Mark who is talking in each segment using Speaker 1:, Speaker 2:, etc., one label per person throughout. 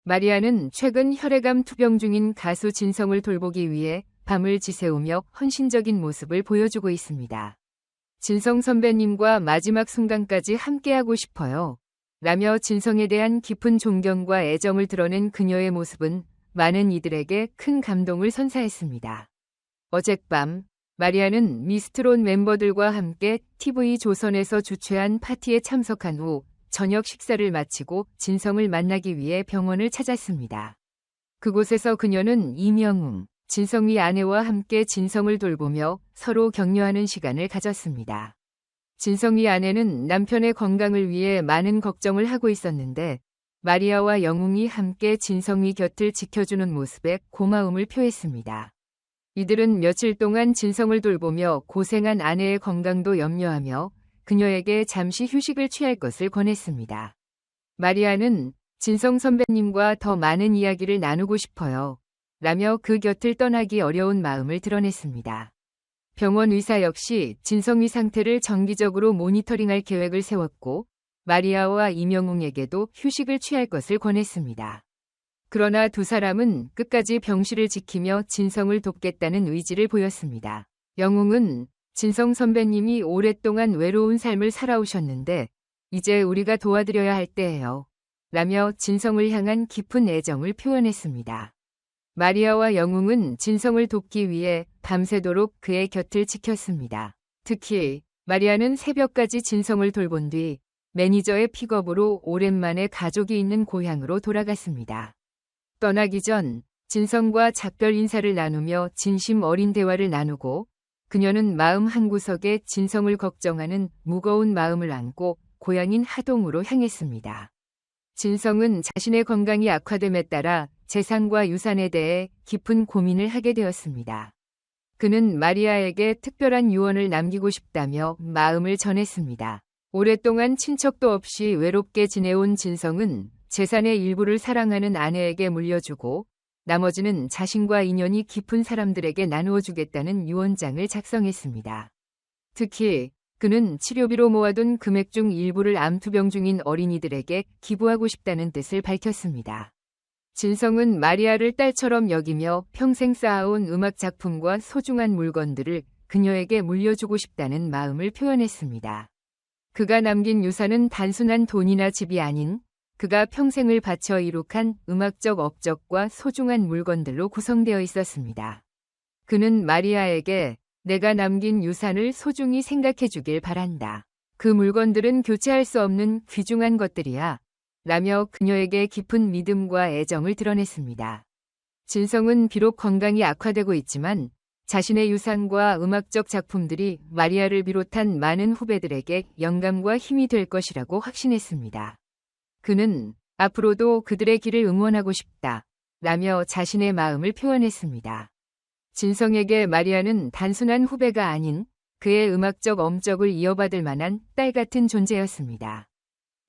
Speaker 1: 마리아는 최근 혈액암 투병 중인 가수 진성을 돌보기 위해 밤을 지새우며 헌신적인 모습을 보여주고 있습니다. 진성 선배님과 마지막 순간까지 함께하고 싶어요. 라며 진성에 대한 깊은 존경과 애정을 드러낸 그녀의 모습은 많은 이들에게 큰 감동을 선사했습니다. 어젯밤 마리아는 미스트롯 멤버들과 함께 TV조선에서 주최한 파티에 참석한 후 저녁 식사를 마치고 진성을 만나기 위해 병원을 찾았습니다. 그곳에서 그녀는 이명웅, 진성이 아내와 함께 진성을 돌보며 서로 격려하는 시간을 가졌습니다. 진성이 아내는 남편의 건강을 위해 많은 걱정을 하고 있었는데 마리아와 영웅이 함께 진성이 곁을 지켜주는 모습에 고마움을 표했습니다. 이들은 며칠 동안 진성을 돌보며 고생한 아내의 건강도 염려하며 그녀에게 잠시 휴식을 취할 것을 권했습니다. 마리아는 진성 선배님과 더 많은 이야기를 나누고 싶어요. 라며 그 곁을 떠나기 어려운 마음을 드러냈습니다. 병원 의사 역시 진성이 상태를 정기적으로 모니터링할 계획을 세웠고 마리아와 이명웅에게도 휴식을 취할 것을 권했습니다. 그러나 두 사람은 끝까지 병실을 지키며 진성을 돕겠다는 의지를 보였습니다. 영웅은 진성 선배님이 오랫동안 외로운 삶을 살아오셨는데 이제 우리가 도와드려야 할 때예요. 라며 진성을 향한 깊은 애정을 표현했습니다. 마리아와 영웅은 진성을 돕기 위해 밤새도록 그의 곁을 지켰습니다. 특히 마리아는 새벽까지 진성을 돌본 뒤 매니저의 픽업으로 오랜만에 가족이 있는 고향으로 돌아갔습니다. 떠나기 전 진성과 작별 인사를 나누며 진심 어린 대화를 나누고 그녀는 마음 한구석에 진성을 걱정하는 무거운 마음을 안고 고향인 하동으로 향했습니다. 진성은 자신의 건강이 악화됨에 따라 재산과 유산에 대해 깊은 고민을 하게 되었습니다. 그는 마리아에게 특별한 유언을 남기고 싶다며 마음을 전했습니다. 오랫동안 친척도 없이 외롭게 지내온 진성은 재산의 일부를 사랑하는 아내에게 물려주고 나머지는 자신과 인연이 깊은 사람들에게 나누어 주겠다는 유언장을 작성했습니다. 특히 그는 치료비로 모아둔 금액 중 일부를 암투병 중인 어린이들에게 기부하고 싶다는 뜻을 밝혔습니다. 진성은 마리아를 딸처럼 여기며 평생 쌓아온 음악 작품과 소중한 물건들을 그녀에게 물려주고 싶다는 마음을 표현했습니다. 그가 남긴 유산은 단순한 돈이나 집이 아닌 그가 평생을 바쳐 이룩한 음악적 업적과 소중한 물건들로 구성되어 있었습니다. 그는 마리아에게 내가 남긴 유산을 소중히 생각해 주길 바란다. 그 물건들은 교체할 수 없는 귀중한 것들이야. 라며 그녀에게 깊은 믿음과 애정을 드러냈습니다. 진성은 비록 건강이 악화되고 있지만 자신의 유산과 음악적 작품들이 마리아를 비롯한 많은 후배들에게 영감과 힘이 될 것이라고 확신했습니다. 그는 앞으로도 그들의 길을 응원하고 싶다. 라며 자신의 마음을 표현했습니다. 진성에게 마리아는 단순한 후배가 아닌 그의 음악적 업적을 이어받을 만한 딸 같은 존재였습니다.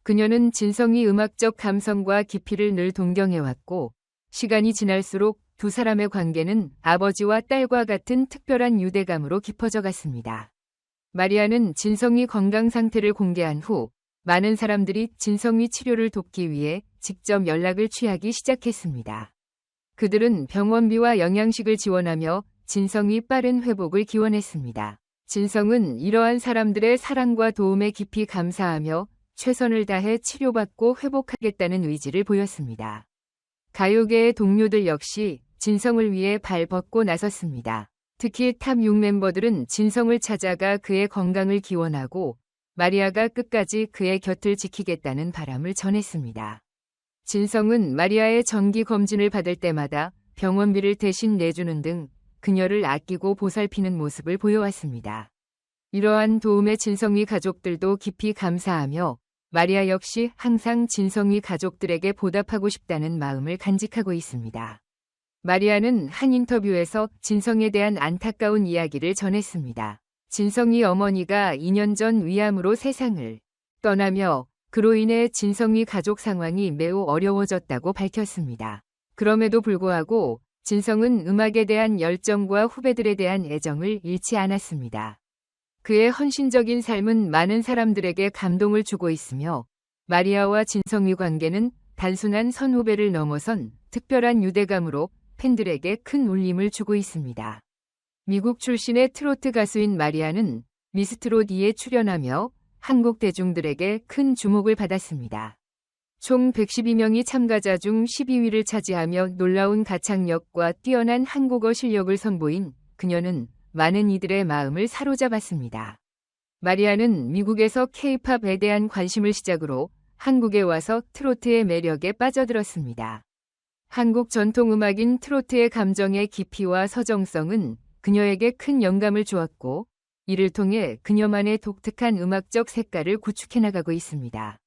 Speaker 1: 그녀는 진성이 음악적 감성과 깊이를 늘 동경해왔고 시간이 지날수록 두 사람의 관계는 아버지와 딸과 같은 특별한 유대감으로 깊어져 갔습니다. 마리아는 진성이 건강 상태를 공개한 후 많은 사람들이 진성이 치료를 돕기 위해 직접 연락을 취하기 시작했습니다. 그들은 병원비와 영양식을 지원하며 진성이 빠른 회복을 기원했습니다. 진성은 이러한 사람들의 사랑과 도움에 깊이 감사하며 최선을 다해 치료받고 회복하겠다는 의지를 보였습니다. 가요계의 동료들 역시 진성을 위해 발벗고 나섰습니다. 특히 탑 6 멤버들은 진성을 찾아가 그의 건강을 기원하고 마리아가 끝까지 그의 곁을 지키겠다는 바람을 전했습니다. 진성은 마리아의 정기 검진을 받을 때마다 병원비를 대신 내주는 등 그녀를 아끼고 보살피는 모습을 보여왔습니다. 이러한 도움에 진성이 가족들도 깊이 감사하며 마리아 역시 항상 진성이 가족들에게 보답하고 싶다는 마음을 간직하고 있습니다. 마리아는 한 인터뷰에서 진성에 대한 안타까운 이야기를 전했습니다. 진성이 어머니가 2년 전 위암으로 세상을 떠나며 그로 인해 진성이 가족 상황이 매우 어려워졌다고 밝혔습니다. 그럼에도 불구하고 진성은 음악에 대한 열정과 후배들에 대한 애정을 잃지 않았습니다. 그의 헌신적인 삶은 많은 사람들에게 감동을 주고 있으며 마리아와 진성의 관계는 단순한 선후배를 넘어선 특별한 유대감으로 팬들에게 큰 울림을 주고 있습니다. 미국 출신의 트로트 가수인 마리아는 미스트롯 2에 출연하며 한국 대중들에게 큰 주목을 받았습니다. 총 112명이 참가자 중 12위를 차지하며 놀라운 가창력과 뛰어난 한국어 실력을 선보인 그녀는 많은 이들의 마음을 사로잡았습니다. 마리아는 미국에서 K-팝에 대한 관심을 시작으로 한국에 와서 트로트의 매력에 빠져들었습니다. 한국 전통음악인 트로트의 감정의 깊이와 서정성은 그녀에게 큰 영감을 주었고, 이를 통해 그녀만의 독특한 음악적 색깔을 구축해 나가고 있습니다.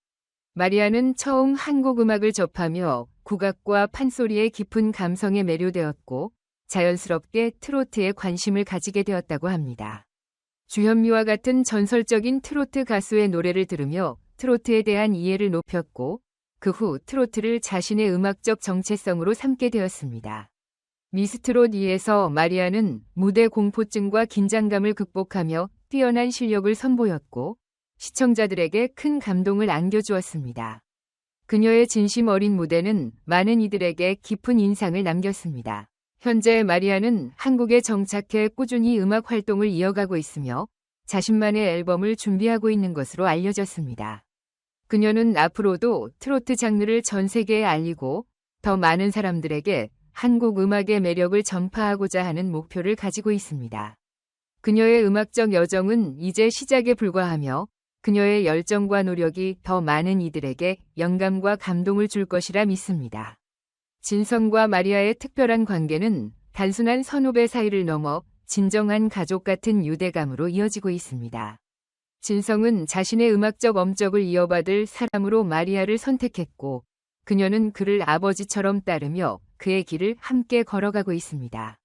Speaker 1: 마리아는 처음 한국 음악을 접하며 국악과 판소리의 깊은 감성에 매료되었고, 자연스럽게 트로트에 관심을 가지게 되었다고 합니다. 주현미와 같은 전설적인 트로트 가수의 노래를 들으며 트로트에 대한 이해를 높였고, 그 후 트로트를 자신의 음악적 정체성으로 삼게 되었습니다. 미스트롯 2에서 마리아는 무대 공포증과 긴장감을 극복하며 뛰어난 실력을 선보였고, 시청자들에게 큰 감동을 안겨주었습니다. 그녀의 진심 어린 무대는 많은 이들에게 깊은 인상을 남겼습니다. 현재 마리아는 한국에 정착해 꾸준히 음악 활동을 이어가고 있으며 자신만의 앨범을 준비하고 있는 것으로 알려졌습니다. 그녀는 앞으로도 트로트 장르를 전 세계에 알리고 더 많은 사람들에게 한국 음악의 매력을 전파하고자 하는 목표를 가지고 있습니다. 그녀의 음악적 여정은 이제 시작에 불과하며 그녀의 열정과 노력이 더 많은 이들에게 영감과 감동을 줄 것이라 믿습니다. 진성과 마리아의 특별한 관계는 단순한 선후배 사이를 넘어 진정한 가족 같은 유대감으로 이어지고 있습니다. 진성은 자신의 음악적 업적을 이어받을 사람으로 마리아를 선택했고, 그녀는 그를 아버지처럼 따르며 그의 길을 함께 걸어가고 있습니다.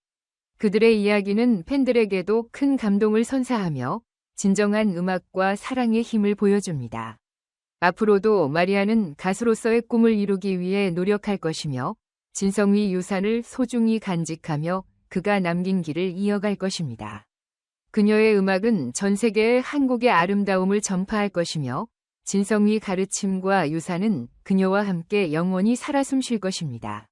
Speaker 1: 그들의 이야기는 팬들에게도 큰 감동을 선사하며 진정한 음악과 사랑의 힘을 보여줍니다. 앞으로도 마리아는 가수로서의 꿈을 이루기 위해 노력할 것이며 진성의 유산을 소중히 간직하며 그가 남긴 길을 이어갈 것입니다. 그녀의 음악은 전 세계에 한국의 아름다움을 전파할 것이며 진성의 가르침과 유산은 그녀와 함께 영원히 살아 숨쉴 것입니다.